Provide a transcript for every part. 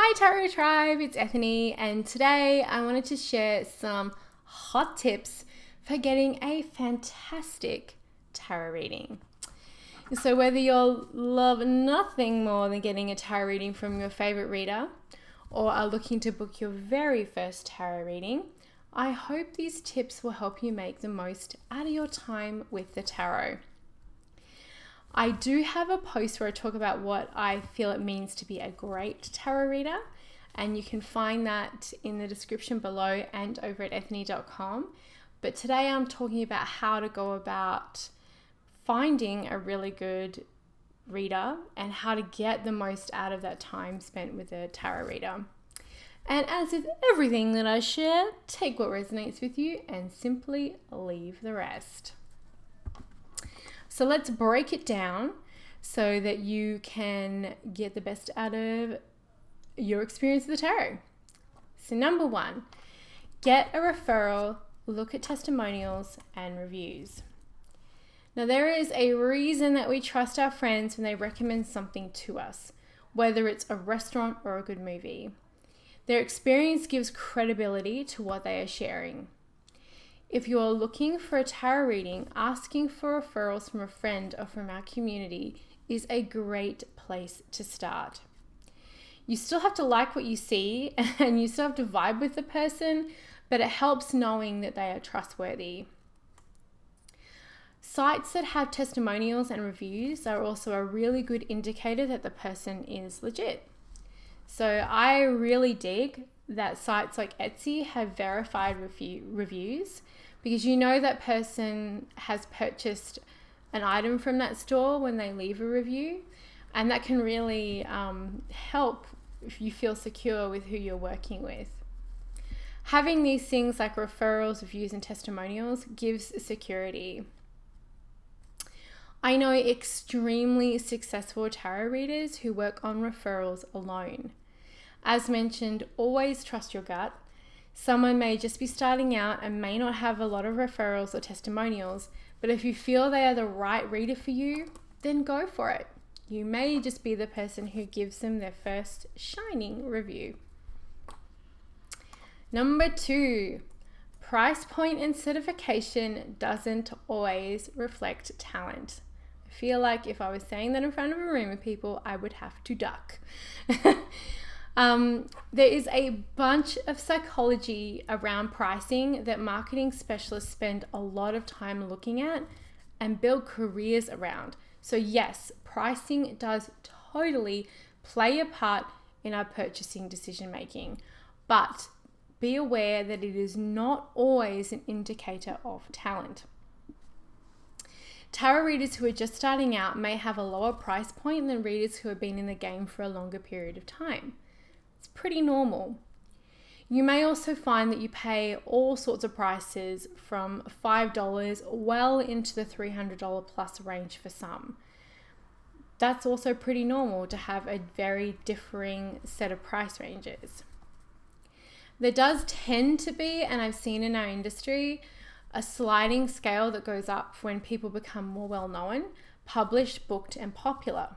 Hi Tarot Tribe, it's Ethany, and today I wanted to share some hot tips for getting a fantastic tarot reading. So whether you'll love nothing more than getting a tarot reading from your favorite reader or are looking to book your very first tarot reading, I hope these tips will help you make the most out of your time with the tarot. I do have a post where I talk about what I feel it means to be a great tarot reader, and you can find that in the description below and over at ethany.com. But today I'm talking about how to go about finding a really good reader and how to get the most out of that time spent with a tarot reader. And as with everything that I share, take what resonates with you and simply leave the rest. So let's break it down so that you can get the best out of your experience with the tarot. So number one, get a referral, look at testimonials and reviews. Now there is a reason that we trust our friends when they recommend something to us, whether it's a restaurant or a good movie. Their experience gives credibility to what they are sharing. If you are looking for a tarot reading, asking for referrals from a friend or from our community is a great place to start. You still have to like what you see and you still have to vibe with the person, but it helps knowing that they are trustworthy. Sites that have testimonials and reviews are also a really good indicator that the person is legit. So I really dig that sites like Etsy have verified reviews, because you know that person has purchased an item from that store when they leave a review, and that can really help if you feel secure with who you're working with. Having these things like referrals, reviews, and testimonials gives security. I know extremely successful tarot readers who work on referrals alone. As mentioned, always trust your gut. Someone may just be starting out and may not have a lot of referrals or testimonials, but if you feel they are the right reader for you, then go for it. You may just be the person who gives them their first shining review. Number two, price point and certification doesn't always reflect talent. I feel like if I was saying that in front of a room of people, I would have to duck. There is a bunch of psychology around pricing that marketing specialists spend a lot of time looking at and build careers around. So yes, pricing does totally play a part in our purchasing decision making, but be aware that it is not always an indicator of talent. Tarot readers who are just starting out may have a lower price point than readers who have been in the game for a longer period of time. It's pretty normal. You may also find that you pay all sorts of prices from $5 well into the $300 plus range for some. That's also pretty normal to have a very differing set of price ranges. There does tend to be, and I've seen in our industry, a sliding scale that goes up when people become more well-known, published, booked, and popular.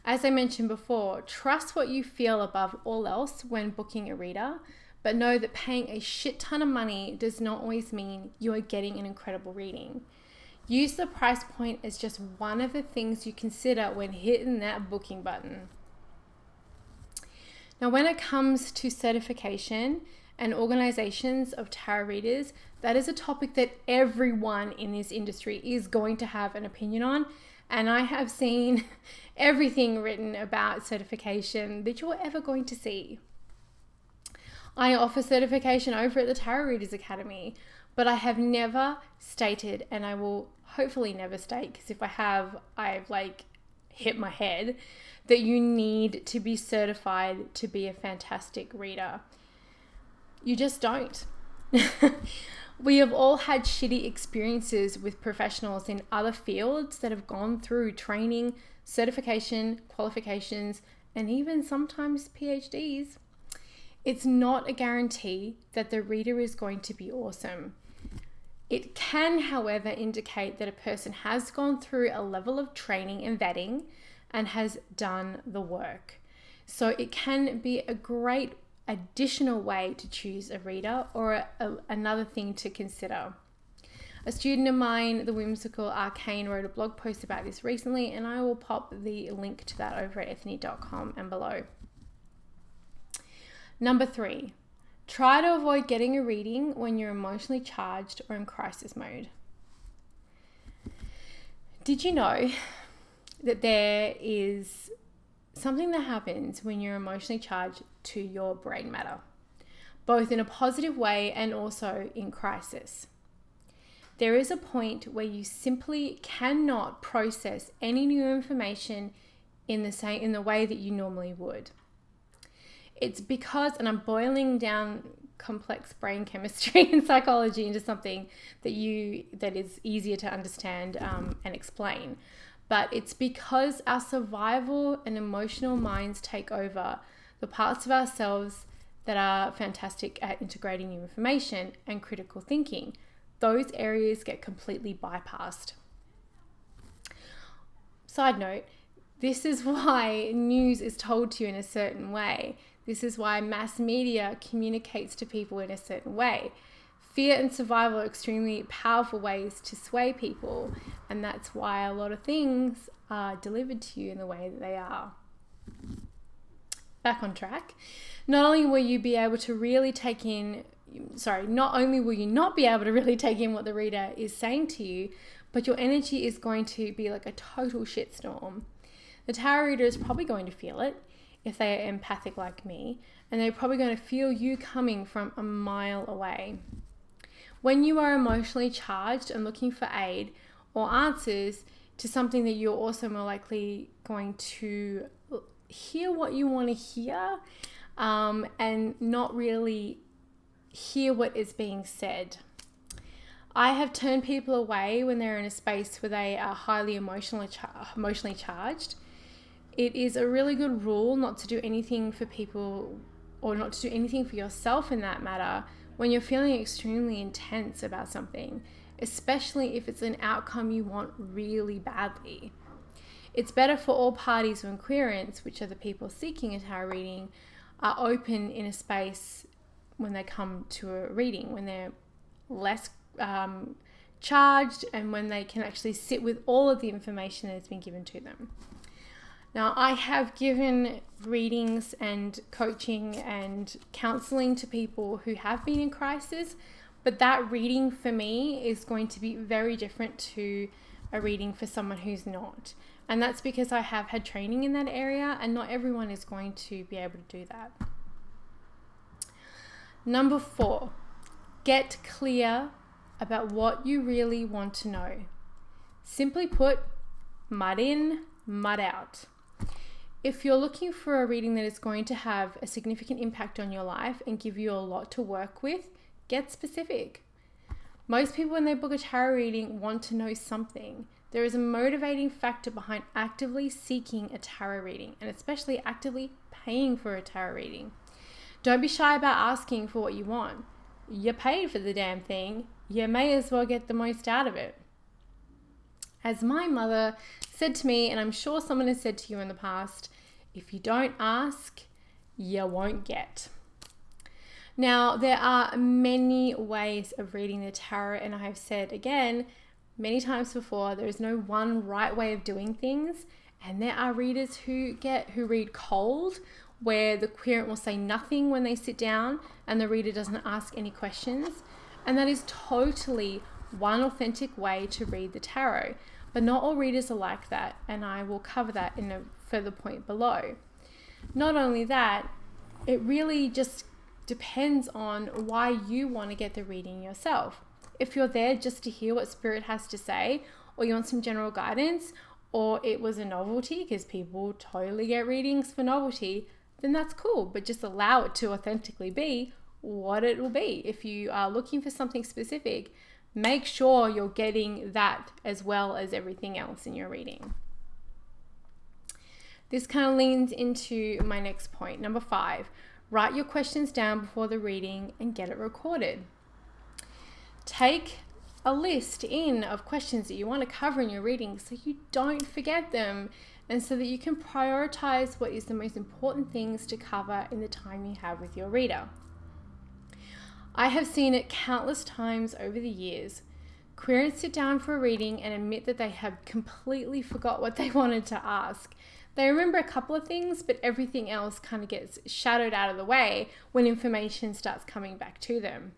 As I mentioned before, trust what you feel above all else when booking a reader, but know that paying a shit ton of money does not always mean you are getting an incredible reading. Use the price point as just one of the things you consider when hitting that booking button. Now, when it comes to certification and organizations of tarot readers, that is a topic that everyone in this industry is going to have an opinion on. And I have seen everything written about certification that you're ever going to see. I offer certification over at the Tarot Readers Academy, but I have never stated, and I will hopefully never state, because if I have, I've hit my head, that you need to be certified to be a fantastic reader. You just don't. We have all had shitty experiences with professionals in other fields that have gone through training, certification, qualifications, and even sometimes PhDs. It's not a guarantee that the reader is going to be awesome. It can, however, indicate that a person has gone through a level of training and vetting and has done the work. So it can be a great additional way to choose a reader or another thing to consider. A student of mine, the whimsical Arcane, wrote a blog post about this recently, and I will pop the link to that over at ethne.com and below. Number 3, try to avoid getting a reading when you're emotionally charged or in crisis mode. Did you know that there is something that happens when you're emotionally charged to your brain matter, both in a positive way and also in crisis? There is a point where you simply cannot process any new information in the way that you normally would. It's because, and I'm boiling down complex brain chemistry and psychology into something that is easier to understand and explain. But it's because our survival and emotional minds take over the parts of ourselves that are fantastic at integrating new information and critical thinking. Those areas get completely bypassed. Side note, this is why news is told to you in a certain way. This is why mass media communicates to people in a certain way. Fear and survival are extremely powerful ways to sway people, and that's why a lot of things are delivered to you in the way that they are. Back on track. Not only will you not be able to really take in what the reader is saying to you, but your energy is going to be like a total shitstorm. The tarot reader is probably going to feel it if they are empathic like me, and they're probably going to feel you coming from a mile away. When you are emotionally charged and looking for aid or answers to something that you're also more likely going to hear what you want to hear, and not really hear what is being said. I have turned people away when they're in a space where they are highly emotionally charged. It is a really good rule not to do anything for people, or not to do anything for yourself in that matter, when you're feeling extremely intense about something, especially if it's an outcome you want really badly. It's better for all parties when querents, which are the people seeking a tarot reading, are open in a space when they come to a reading, when they're less charged and when they can actually sit with all of the information that's been given to them. Now, I have given readings and coaching and counseling to people who have been in crisis, but that reading for me is going to be very different to a reading for someone who's not. And that's because I have had training in that area, and not everyone is going to be able to do that. Number 4, get clear about what you really want to know. Simply put, mud in, mud out. If you're looking for a reading that is going to have a significant impact on your life and give you a lot to work with, get specific. Most people, when they book a tarot reading, want to know something. There is a motivating factor behind actively seeking a tarot reading, and especially actively paying for a tarot reading. Don't be shy about asking for what you want. You paid for the damn thing. You may as well get the most out of it. As my mother said to me, and I'm sure someone has said to you in the past, if you don't ask, you won't get. Now, there are many ways of reading the tarot, and I have said again many times before, there is no one right way of doing things, and there are readers who read cold, where the querent will say nothing when they sit down and the reader doesn't ask any questions, and that is totally one authentic way to read the tarot. But not all readers are like that, and I will cover that in a further point below. Not only that, it really just depends on why you want to get the reading yourself. If you're there just to hear what Spirit has to say, or you want some general guidance, or it was a novelty, because people totally get readings for novelty, then that's cool, but just allow it to authentically be what it will be. If you are looking for something specific, make sure you're getting that as well as everything else in your reading. This kind of leans into my next point. Number 5, write your questions down before the reading and get it recorded. Take a list of questions that you want to cover in your reading so you don't forget them and so that you can prioritize what is the most important things to cover in the time you have with your reader. I have seen it countless times over the years. Queers sit down for a reading and admit that they have completely forgot what they wanted to ask. They remember a couple of things, but everything else kind of gets shadowed out of the way when information starts coming back to them.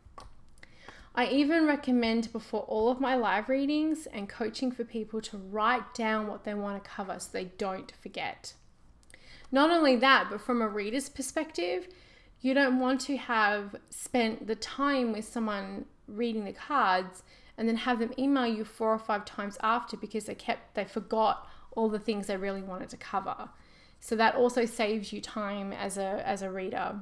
I even recommend before all of my live readings and coaching for people to write down what they want to cover so they don't forget. Not only that, but from a reader's perspective, you don't want to have spent the time with someone reading the cards and then have them email you 4 or 5 times after because they forgot all the things they really wanted to cover. So that also saves you time as a reader.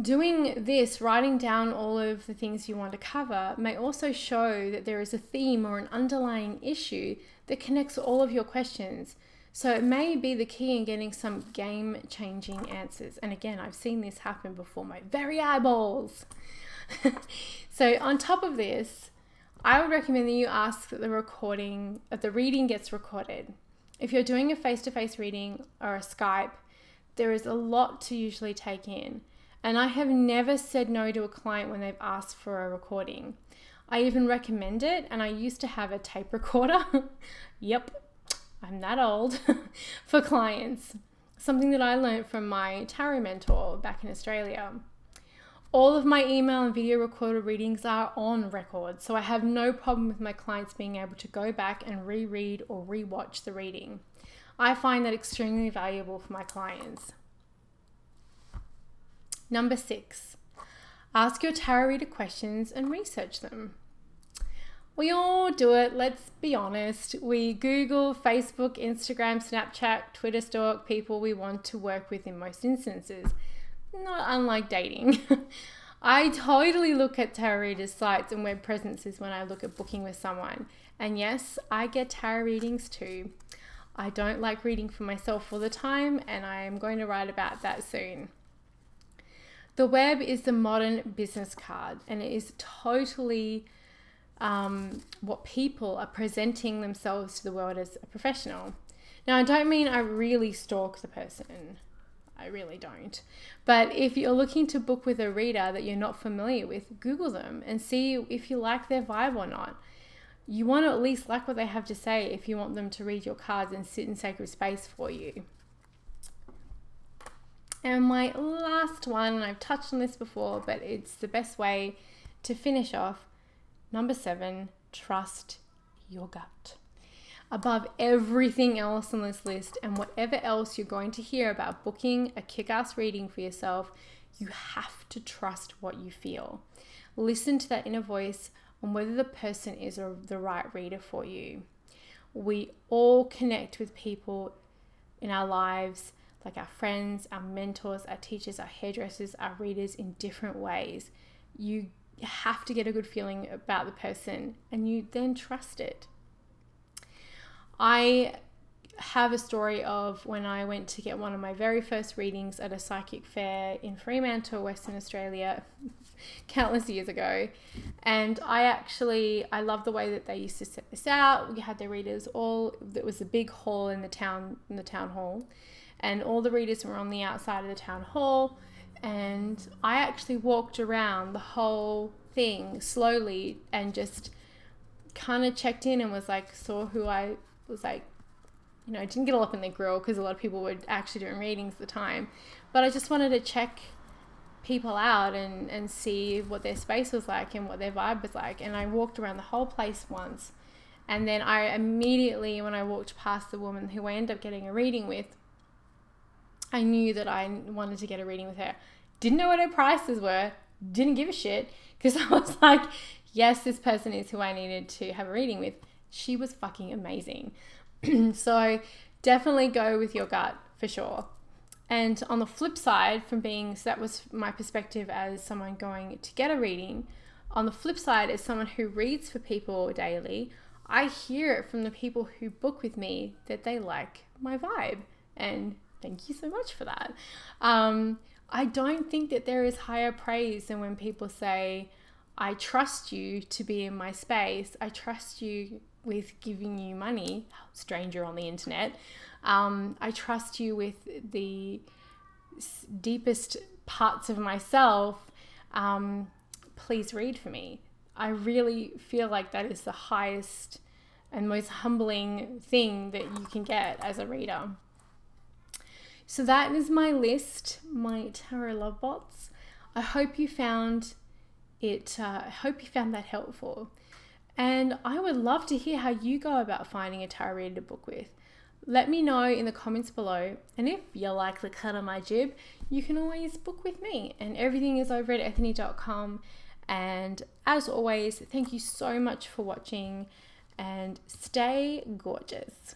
Doing this, writing down all of the things you want to cover, may also show that there is a theme or an underlying issue that connects all of your questions. So it may be the key in getting some game-changing answers. And again, I've seen this happen before my very eyeballs. So on top of this, I would recommend that you ask that the reading gets recorded. If you're doing a face-to-face reading or a Skype, there is a lot to usually take in. And I have never said no to a client when they've asked for a recording. I even recommend it, and I used to have a tape recorder. Yep, I'm that old for clients. Something that I learned from my tarot mentor back in Australia. All of my email and video recorded readings are on record, so I have no problem with my clients being able to go back and reread or rewatch the reading. I find that extremely valuable for my clients. Number 6, ask your tarot reader questions and research them. We all do it, let's be honest. We Google, Facebook, Instagram, Snapchat, Twitter stalk people we want to work with in most instances. Not unlike dating. I totally look at tarot readers' sites and web presences when I look at booking with someone. And yes, I get tarot readings too. I don't like reading for myself all the time, and I am going to write about that soon. The web is the modern business card, and it is totally what people are presenting themselves to the world as a professional. Now, I don't mean I really stalk the person. I really don't. But if you're looking to book with a reader that you're not familiar with, Google them and see if you like their vibe or not. You want to at least like what they have to say if you want them to read your cards and sit in sacred space for you. And my last one, and I've touched on this before, but it's the best way to finish off. Number 7, trust your gut. Above everything else on this list, and whatever else you're going to hear about booking a kick-ass reading for yourself, you have to trust what you feel. Listen to that inner voice on whether the person is the right reader for you. We all connect with people in our lives, like our friends, our mentors, our teachers, our hairdressers, our readers, in different ways. You have to get a good feeling about the person and you then trust it. I have a story of when I went to get one of my very first readings at a psychic fair in Fremantle, Western Australia, countless years ago. And I love the way that they used to set this out. We had the readers it was a big hall in the town hall, and all the readers were on the outside of the town hall. And I actually walked around the whole thing slowly and just kind of checked in and was like, saw who I was like, I didn't get all up in their grill because a lot of people were actually doing readings at the time. But I just wanted to check people out and see what their space was like and what their vibe was like. And I walked around the whole place once. And then I immediately, when I walked past the woman who I ended up getting a reading with, I knew that I wanted to get a reading with her. Didn't know what her prices were. Didn't give a shit because I was like, yes, this person is who I needed to have a reading with. She was fucking amazing. So definitely go with your gut for sure. And on the flip side, so that was my perspective as someone going to get a reading. On the flip side, as someone who reads for people daily, I hear it from the people who book with me that they like my vibe. And thank you so much for that. I don't think that there is higher praise than when people say, I trust you to be in my space. I trust you with giving you money, stranger on the internet. I trust you with the deepest parts of myself. Please read for me. I really feel like that is the highest and most humbling thing that you can get as a reader. So that is my list, my tarot love bots. I hope you found it. I hope you found that helpful. And I would love to hear how you go about finding a tarot reader to book with. Let me know in the comments below. And if you like the cut of my jib, you can always book with me. And everything is over at ethany.com. And as always, thank you so much for watching and stay gorgeous.